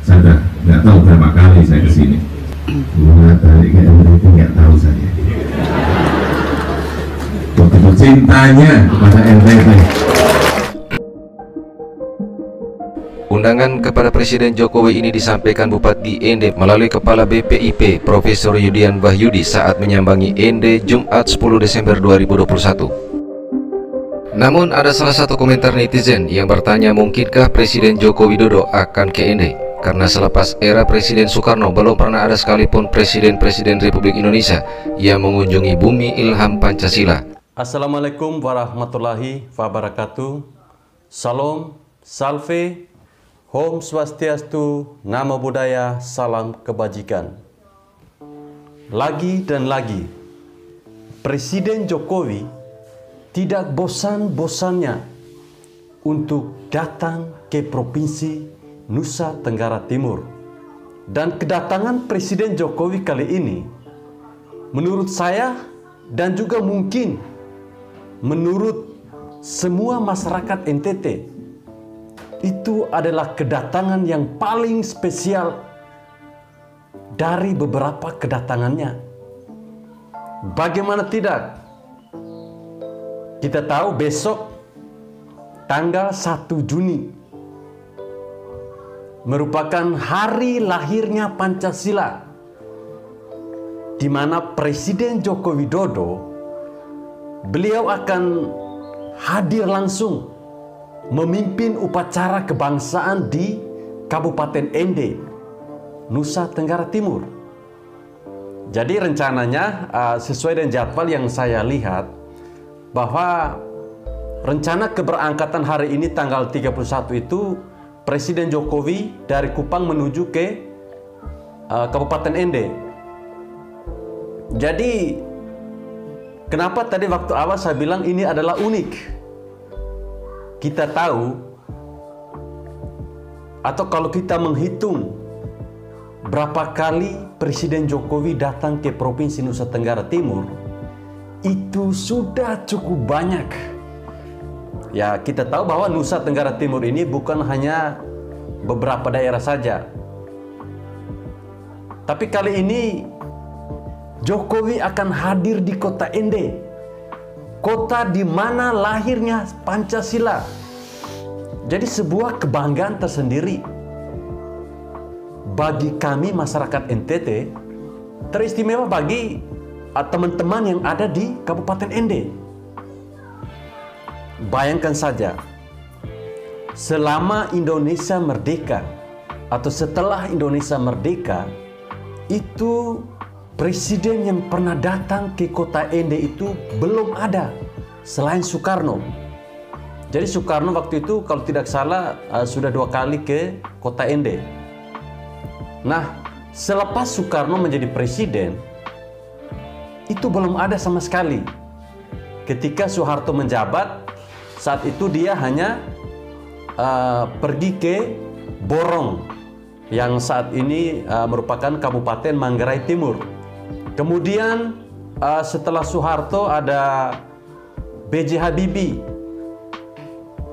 Saya nggak tahu berapa kali saya kesini. Bunga tarik ke NTT nggak tahu saya. Begitu cintanya kepada NTT. Undangan kepada Presiden Jokowi ini disampaikan Bupati Ende melalui Kepala BPIP Profesor Yudian Wahyudi saat menyambangi Ende Jumat 10 Desember 2021. Namun ada salah satu komentar netizen yang bertanya mungkinkah Presiden Joko Widodo akan ke Ende, karena selepas era Presiden Soekarno belum pernah ada sekalipun Presiden-Presiden Republik Indonesia yang mengunjungi bumi ilham Pancasila. Assalamualaikum warahmatullahi wabarakatuh. Salam, salve, Om Swastiastu, Namo Buddhaya, salam kebajikan. Lagi dan lagi, Presiden Jokowi tidak bosan-bosannya untuk datang ke Provinsi Nusa Tenggara Timur. Dan kedatangan Presiden Jokowi kali ini, menurut saya dan juga mungkin menurut semua masyarakat NTT, itu adalah kedatangan yang paling spesial dari beberapa kedatangannya. Bagaimana tidak? Kita tahu besok tanggal 1 Juni merupakan hari lahirnya Pancasila, di mana Presiden Joko Widodo beliau akan hadir langsung memimpin upacara kebangsaan di Kabupaten Ende, Nusa Tenggara Timur. Jadi rencananya sesuai dengan jadwal yang saya lihat, bahwa rencana keberangkatan hari ini tanggal 31 itu Presiden Jokowi dari Kupang menuju ke Kabupaten Ende. Jadi kenapa tadi waktu awal saya bilang ini adalah unik? Kita tahu, atau kalau kita menghitung berapa kali Presiden Jokowi datang ke Provinsi Nusa Tenggara Timur, itu sudah cukup banyak. Ya, kita tahu bahwa Nusa Tenggara Timur ini bukan hanya beberapa daerah saja. Tapi kali ini Jokowi akan hadir di kota Ende, kota di mana lahirnya Pancasila. Jadi sebuah kebanggaan tersendiri bagi kami masyarakat NTT, teristimewa bagi teman-teman yang ada di Kabupaten Ende. Bayangkan saja, selama Indonesia merdeka atau setelah Indonesia merdeka, itu presiden yang pernah datang ke kota Ende itu belum ada selain Soekarno. Jadi Soekarno waktu itu kalau tidak salah sudah 2 kali ke kota Ende. Nah, selepas Soekarno menjadi presiden, itu belum ada sama sekali. Ketika Soeharto menjabat, saat itu dia hanya pergi ke Borong, yang saat ini merupakan Kabupaten Manggarai Timur. Kemudian setelah Soeharto ada B.J. Habibie,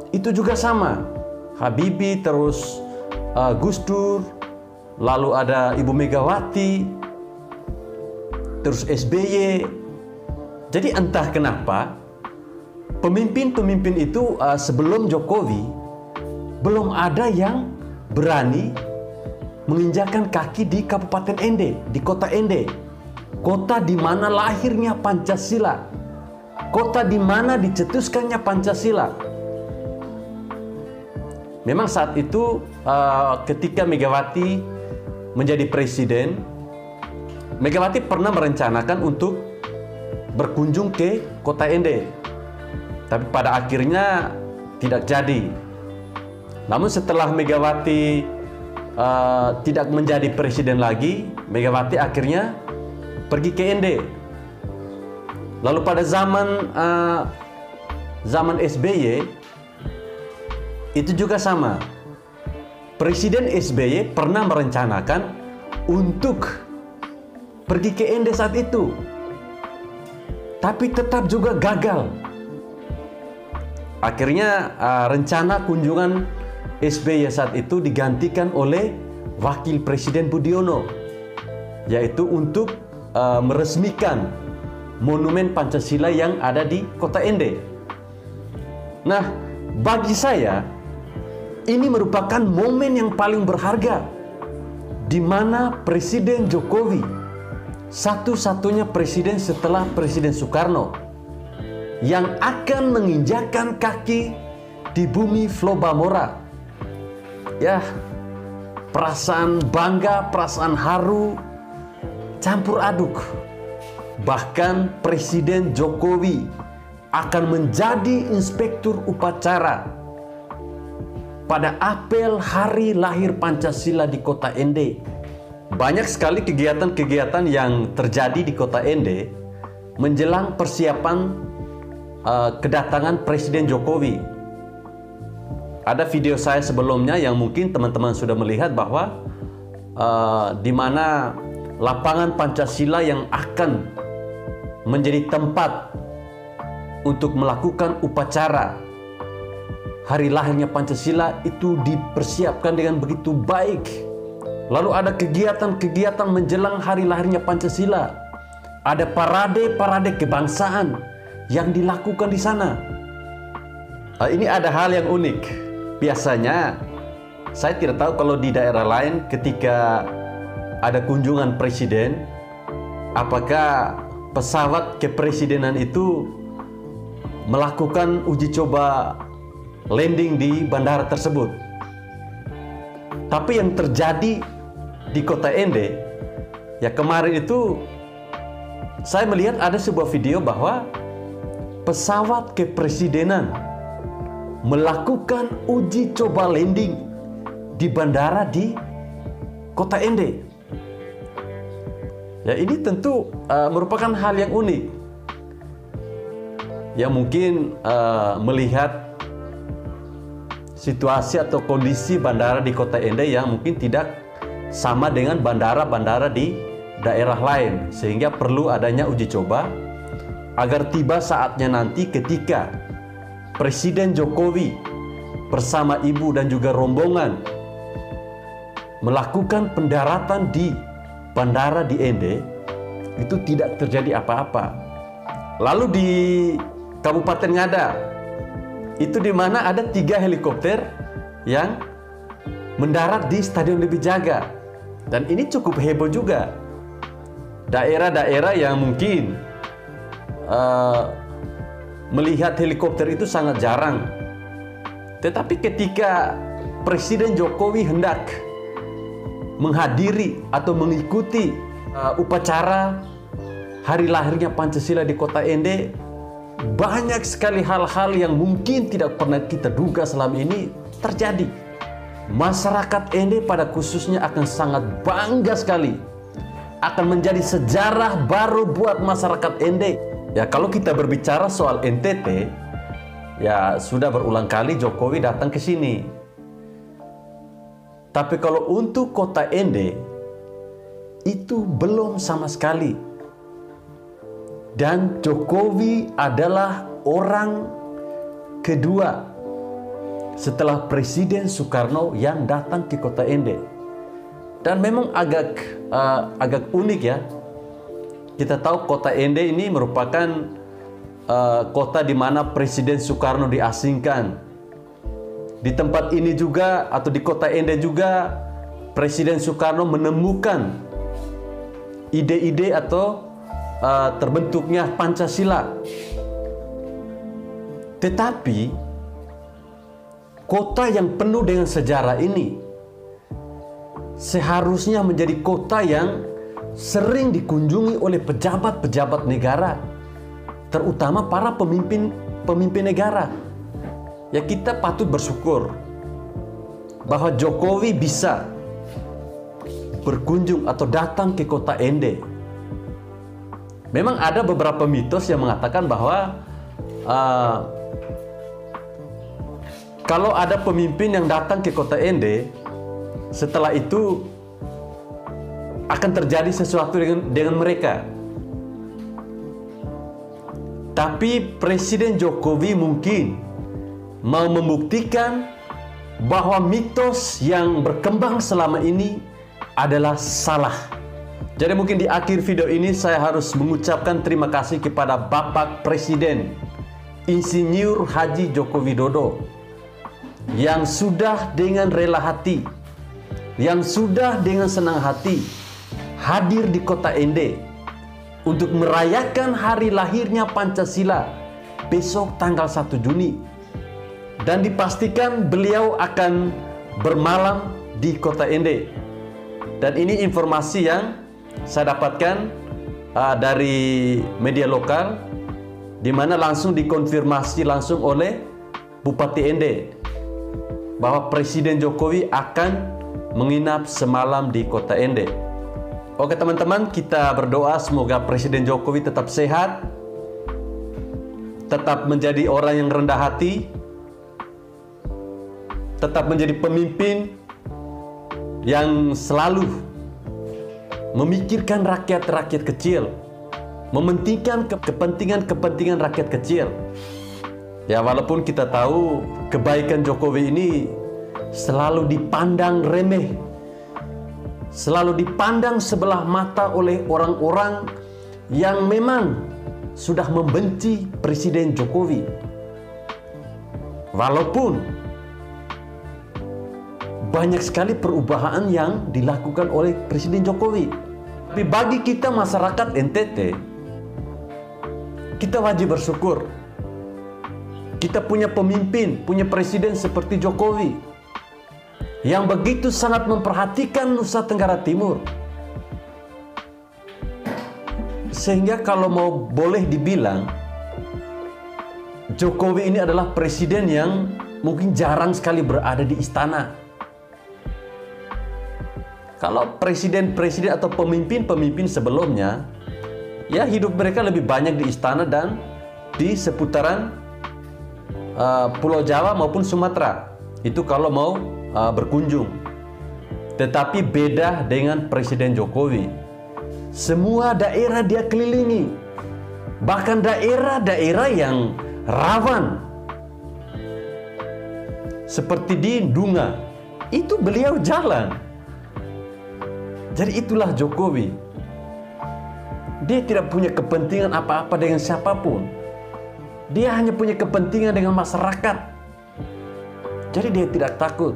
itu juga sama. Habibie, terus Gus Dur, lalu ada Ibu Megawati, terus SBY. Jadi entah kenapa pemimpin-pemimpin itu sebelum Jokowi belum ada yang berani menginjakkan kaki di Kabupaten Ende, di kota Ende. Kota di mana lahirnya Pancasila, kota di mana dicetuskannya Pancasila. Memang saat itu ketika Megawati menjadi presiden, Megawati pernah merencanakan untuk berkunjung ke kota Ende, tapi pada akhirnya tidak jadi. Namun setelah Megawati tidak menjadi presiden lagi, Megawati akhirnya pergi ke Ende. Lalu pada zaman SBY itu juga sama. Presiden SBY pernah merencanakan untuk pergi ke Ende saat itu, tapi tetap juga gagal. Akhirnya rencana kunjungan SBY saat itu digantikan oleh Wakil Presiden Budiono, yaitu untuk meresmikan monumen Pancasila yang ada di Kota Ende. Nah, bagi saya ini merupakan momen yang paling berharga, di mana Presiden Jokowi, satu-satunya presiden setelah Presiden Soekarno, yang akan menginjakkan kaki di bumi Flobamora. Ya, perasaan bangga, perasaan haru, campur aduk. Bahkan Presiden Jokowi akan menjadi inspektur upacara pada apel Hari Lahir Pancasila di Kota Ende. Banyak sekali kegiatan-kegiatan yang terjadi di Kota Ende menjelang persiapan kedatangan Presiden Jokowi. Ada video saya sebelumnya yang mungkin teman-teman sudah melihat bahwa di mana lapangan Pancasila yang akan menjadi tempat untuk melakukan upacara hari lahirnya Pancasila itu dipersiapkan dengan begitu baik. Lalu ada kegiatan-kegiatan menjelang hari lahirnya Pancasila. Ada parade-parade kebangsaan yang dilakukan di sana. Ini ada hal yang unik. Biasanya saya tidak tahu kalau di daerah lain ketika ada kunjungan presiden, apakah pesawat kepresidenan itu melakukan uji coba landing di bandara tersebut. Tapi yang terjadi di Kota Ende, ya kemarin itu saya melihat ada sebuah video bahwa pesawat kepresidenan melakukan uji coba landing di bandara di Kota Ende. Ya, ini tentu merupakan hal yang unik. Ya, mungkin melihat situasi atau kondisi bandara di Kota Ende yang mungkin tidak sama dengan bandara-bandara di daerah lain, sehingga perlu adanya uji coba agar tiba saatnya nanti ketika Presiden Jokowi bersama ibu dan juga rombongan melakukan pendaratan di bandara di Ende, itu tidak terjadi apa-apa. Lalu di Kabupaten Ngada, itu di mana ada 3 helikopter yang mendarat di Stadion Lebih Jaga. Dan ini cukup heboh juga. Daerah-daerah yang mungkin melihat helikopter itu sangat jarang. Tetapi ketika Presiden Jokowi hendak menghadiri atau mengikuti upacara hari lahirnya Pancasila di Kota Ende, banyak sekali hal-hal yang mungkin tidak pernah kita duga selama ini terjadi. Masyarakat Ende pada khususnya akan sangat bangga sekali, akan menjadi sejarah baru buat masyarakat Ende. Ya, kalau kita berbicara soal NTT, ya sudah berulang kali Jokowi datang ke sini. Tapi kalau untuk Kota Ende, itu belum sama sekali. Dan Jokowi adalah orang kedua setelah Presiden Soekarno yang datang ke Kota Ende. Dan memang agak unik ya. Kita tahu Kota Ende ini merupakan kota di mana Presiden Soekarno diasingkan. Di tempat ini juga, atau di Kota Ende juga, Presiden Soekarno menemukan ide-ide atau terbentuknya Pancasila. Tetapi kota yang penuh dengan sejarah ini seharusnya menjadi kota yang sering dikunjungi oleh pejabat-pejabat negara, terutama para pemimpin negara. Ya, kita patut bersyukur bahwa Jokowi bisa berkunjung atau datang ke Kota Ende. Memang ada beberapa mitos yang mengatakan bahwa kalau ada pemimpin yang datang ke Kota Ende, setelah itu akan terjadi sesuatu dengan mereka. Tapi Presiden Jokowi mungkin mau membuktikan bahwa mitos yang berkembang selama ini adalah salah. Jadi mungkin di akhir video ini saya harus mengucapkan terima kasih kepada Bapak Presiden Insinyur Haji Joko Widodo yang sudah dengan rela hati, yang sudah dengan senang hati hadir di kota Ende untuk merayakan hari lahirnya Pancasila besok tanggal 1 Juni. Dan dipastikan beliau akan bermalam di kota Ende. Dan ini informasi yang saya dapatkan dari media lokal, di mana langsung dikonfirmasi langsung oleh Bupati Ende bahwa Presiden Jokowi akan menginap semalam di kota Ende. Oke teman-teman, kita berdoa semoga Presiden Jokowi tetap sehat, tetap menjadi orang yang rendah hati, tetap menjadi pemimpin yang selalu memikirkan rakyat-rakyat kecil, mementingkan kepentingan rakyat kecil. Ya, walaupun kita tahu kebaikan Jokowi ini selalu dipandang remeh, selalu dipandang sebelah mata oleh orang-orang yang memang sudah membenci Presiden Jokowi. Walaupun banyak sekali perubahan yang dilakukan oleh Presiden Jokowi, tapi bagi kita masyarakat NTT, kita wajib bersyukur. Kita punya pemimpin, punya presiden seperti Jokowi yang begitu sangat memperhatikan Nusa Tenggara Timur. Sehingga kalau mau boleh dibilang, Jokowi ini adalah presiden yang mungkin jarang sekali berada di istana. Kalau presiden-presiden atau pemimpin-pemimpin sebelumnya, ya hidup mereka lebih banyak di istana dan di seputaran Pulau Jawa maupun Sumatera. Itu kalau mau berkunjung. Tetapi beda dengan Presiden Jokowi. Semua daerah dia kelilingi. Bahkan daerah-daerah yang rawan. Seperti di Dunga, itu beliau jalan. Jadi itulah Jokowi. Dia tidak punya kepentingan apa-apa dengan siapapun. Dia hanya punya kepentingan dengan masyarakat. Jadi dia tidak takut.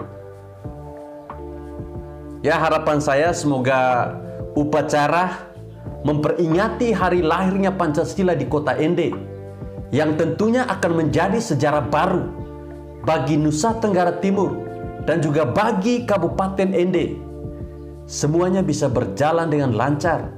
Ya, harapan saya semoga upacara memperingati hari lahirnya Pancasila di kota Ende, yang tentunya akan menjadi sejarah baru bagi Nusa Tenggara Timur dan juga bagi Kabupaten Ende. Semuanya bisa berjalan dengan lancar,